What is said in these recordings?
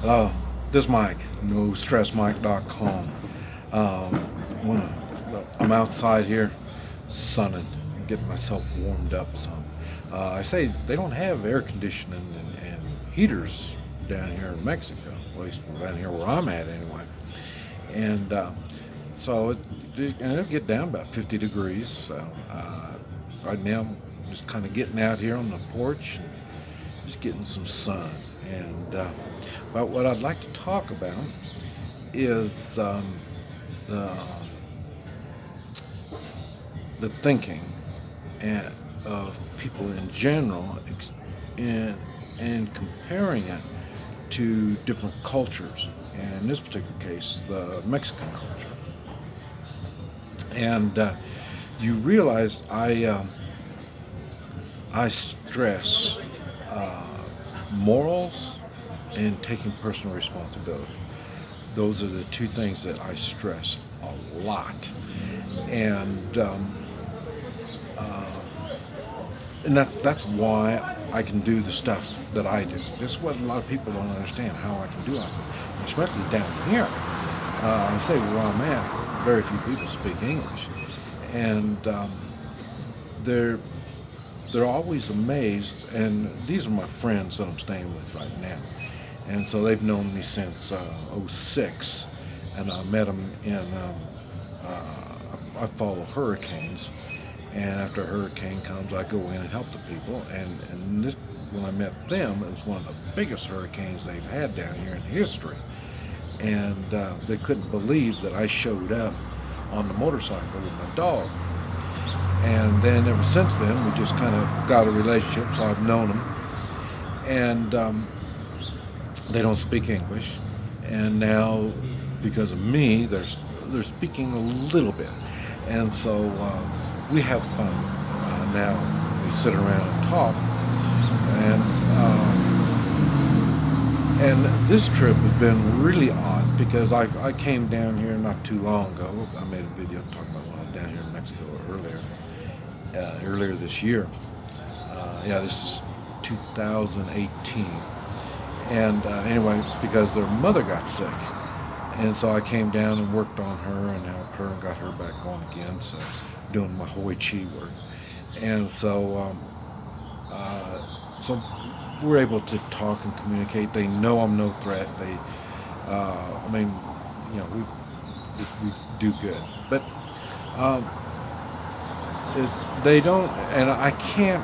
Hello, this is Mike, NoStressMike.com. I'm outside here, sunning, getting myself warmed up some. I say they don't have air conditioning and heaters down here in Mexico, at least down here where I'm at anyway. And so it'll get down about 50 degrees. So right now I'm just kind of getting out here on the porch and just getting some sun. And but what I'd like to talk about is the the thinking and of people in general, and comparing it to different cultures. And in this particular case, the Mexican culture. And you realize I stress morals and taking personal responsibility. Those are the two things that I stress a lot, and that's why I can do the stuff that I do. This is what a lot of people don't understand, how I can do it, especially down here. I say where I'm at, very few people speak English, and they're they're always amazed. And these are my friends that I'm staying with right now, and so they've known me since '06, and I met them in. I follow hurricanes, and after a hurricane comes, I go in and help the people. And this, when I met them, it was one of the biggest hurricanes they've had down here in history, and they couldn't believe that I showed up on the motorcycle with my dog. And then ever since then, we just kind of got a relationship. So I've known them, and they don't speak English, and now because of me, they're speaking a little bit, and so we have fun now. We sit around and talk, and this trip has been really odd because I came down here not too long ago. I made a video talking about when I was down here in Mexico earlier this year. Yeah, this is 2018. And anyway, because their mother got sick, and so I came down and worked on her and helped her and got her back going again. So doing my Hoi Chi work, and so we're able to talk and communicate. They know I'm no threat. I mean, we do good, but they don't, and I can't.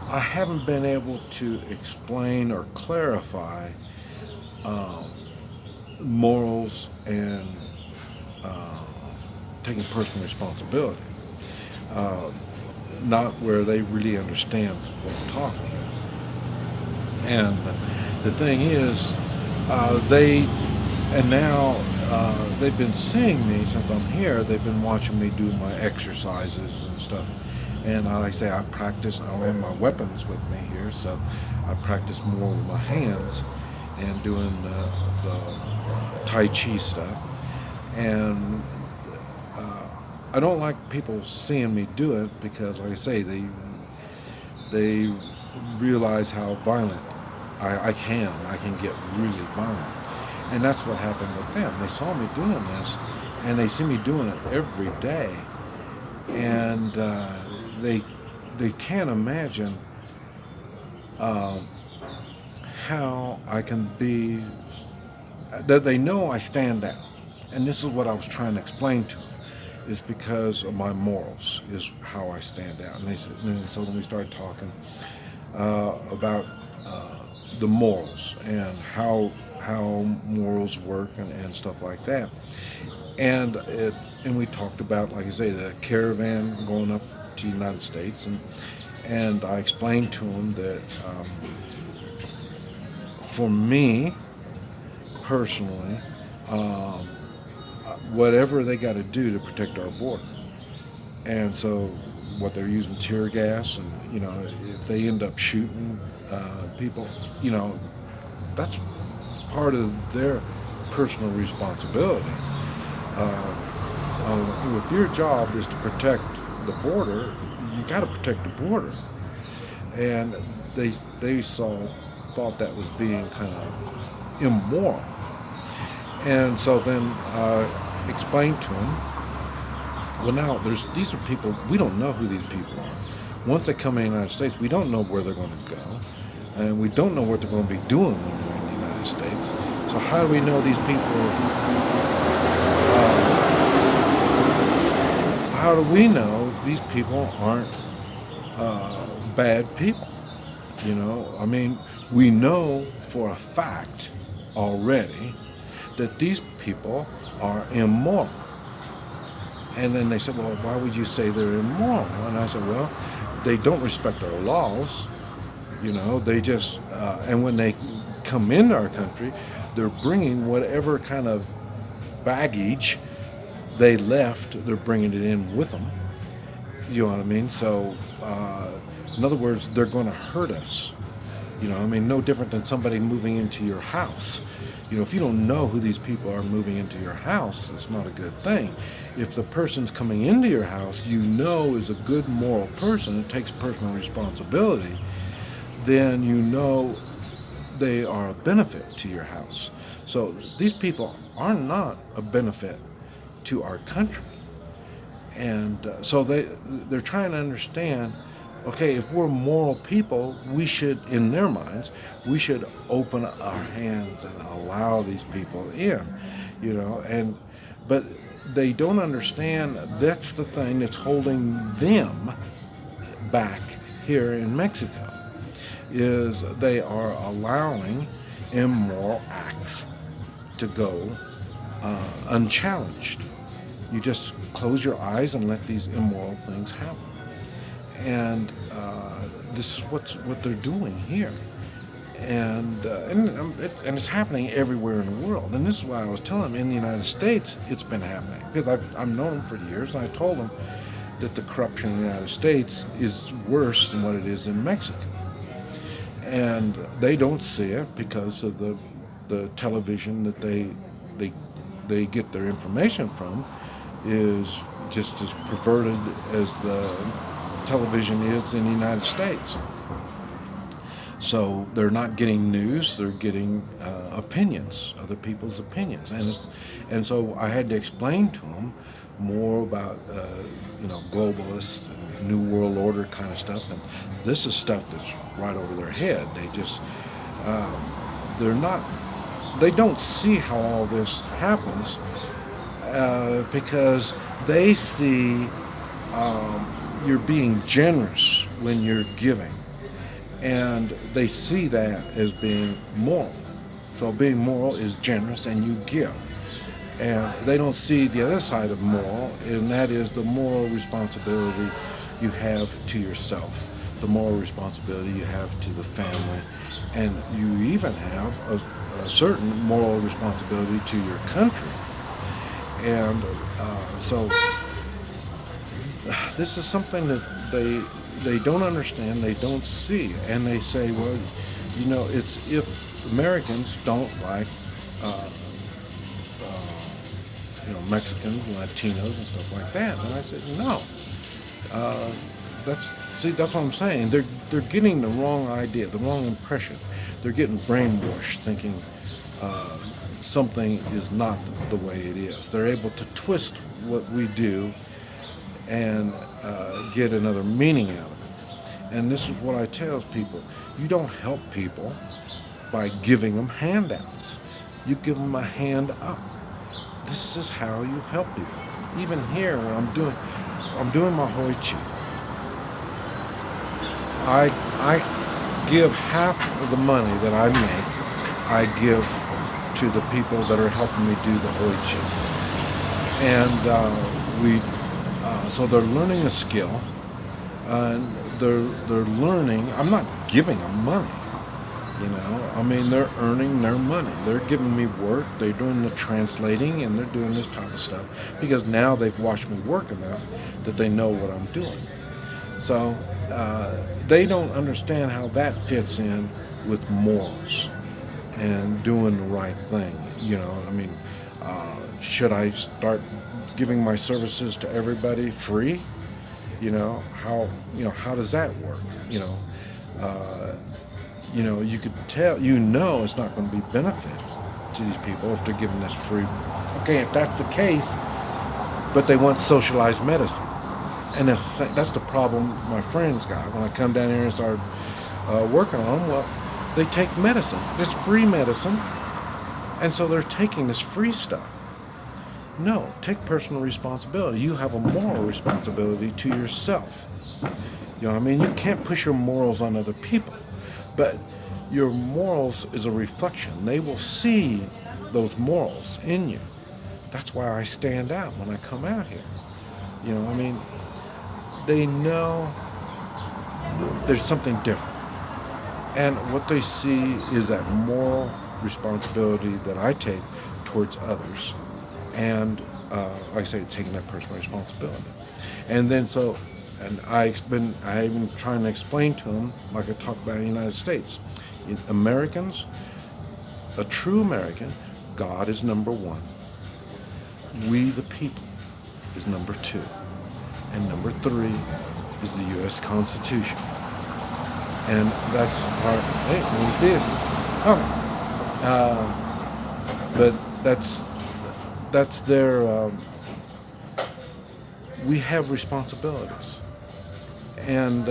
I haven't been able to explain or clarify morals and uh, taking personal responsibility. Uh, Not where they really understand what I'm talking about. And the thing is, they've been seeing me since I'm here. They've been watching me do my exercises and stuff. And like I say, I practice. I don't have my weapons with me here, so I practice more with my hands and doing the Tai Chi stuff. And I don't like people seeing me do it because, like I say, they realize how violent I can get really violent, and that's what happened with them. They saw me doing this, and they see me doing it every day, and they can't imagine how I can be. That they know I stand out, and this is what I was trying to explain to them. Is because of my morals, is how I stand out. And they said, and so then we started talking about the morals and how morals work and stuff like that. And we talked about, like I say, the caravan going up to the United States, and I explained to them that for me personally. Whatever they got to do to protect our border. And so, what they're using tear gas, and if they end up shooting people, that's part of their personal responsibility. If your job is to protect the border, you got to protect the border. And they saw thought that was being kind of immoral. And so then explained to him, well, now these are people, we don't know who these people are. Once they come in the United States, we don't know where they're going to go, and we don't know what they're going to be doing when they're in the United States. So how do we know these people? How do we know these people aren't bad people? You know, I mean, we know for a fact already that these people are immoral. And then they said, well, why would you say they're immoral? And I said, well, they don't respect our laws. You know, they just, and when they come into our country, they're bringing whatever kind of baggage they left, they're bringing it in with them. You know what I mean? So, in other words, they're going to hurt us. You know, I mean, no different than somebody moving into your house. You know, if you don't know who these people are moving into your house, it's not a good thing. If the person's coming into your house, you know is a good moral person, that takes personal responsibility, then you know they are a benefit to your house. So these people are not a benefit to our country. And so they're trying to understand, okay, if we're moral people, we should, in their minds, we should open our hands and allow these people in, you know, but they don't understand that's the thing that's holding them back here in Mexico, is they are allowing immoral acts to go unchallenged. You just close your eyes and let these immoral things happen. And this is what they're doing here, and it's happening everywhere in the world. And this is why I was telling them in the United States it's been happening, because I've known them for years, and I told them that the corruption in the United States is worse than what it is in Mexico, and they don't see it because of the television that they get their information from is just as perverted as the television is in the United States. So they're not getting news; they're getting opinions, other people's opinions, and so I had to explain to them more about globalists, and New World Order kind of stuff, and this is stuff that's right over their head. They don't see how all this happens because they see. You're being generous when you're giving, and they see that as being moral. So being moral is generous and you give, and they don't see the other side of moral, and that is the moral responsibility you have to yourself, the moral responsibility you have to the family, and you even have a certain moral responsibility to your country. And so this is something that they don't understand, they don't see, and they say, well, it's if Americans don't like Mexicans, Latinos, and stuff like that. And I said, no, that's what I'm saying. They're getting the wrong idea, the wrong impression. They're getting brainwashed, thinking something is not the way it is. They're able to twist what we do and get another meaning out of it. And this is what I tell people. You don't help people by giving them handouts. You give them a hand up. This is how you help people. Even here, when I'm doing my Hoi Chi, I give half of the money that I make, I give to the people that are helping me do the Hoi Chi. And so they're learning a skill, and they're learning. I'm not giving them money, I mean, they're earning their money. They're giving me work. They're doing the translating, and they're doing this type of stuff because now they've watched me work enough that they know what I'm doing. So they don't understand how that fits in with morals and doing the right thing. I mean, should I start giving my services to everybody free? How does that work? You could tell, it's not going to be beneficial to these people if they're giving this free. Okay, if that's the case, but they want socialized medicine. And that's the problem my friends got when I come down here and start working on them. Well, they take medicine. It's free medicine. And so they're taking this free stuff. No, take personal responsibility. You have a moral responsibility to yourself. You can't push your morals on other people. But your morals is a reflection. They will see those morals in you. That's why I stand out when I come out here. They know there's something different. And what they see is that moral responsibility that I take towards others. And like I say, taking that personal responsibility. And then I've been trying to explain to them, like I talk about in the United States, Americans, a true American, God is number one. We the people is number two. And number three is the U.S. Constitution. And that's part of, hey, who's this? But that's their, we have responsibilities. And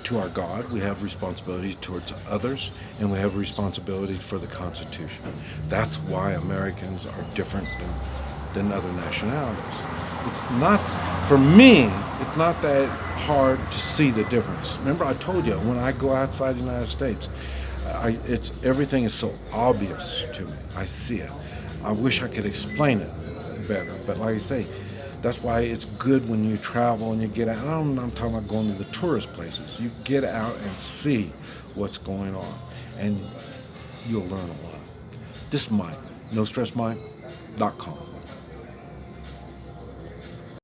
to our God, we have responsibilities towards others, and we have responsibilities for the Constitution. That's why Americans are different than other nationalities. It's not, for me, it's not that hard to see the difference. Remember, I told you, when I go outside the United States, everything is so obvious to me. I see it. I wish I could explain it better, but like I say, that's why it's good when you travel and you get out. I'm talking about going to the tourist places. You get out and see what's going on, and you'll learn a lot. This is Mike, NoStressMike.com.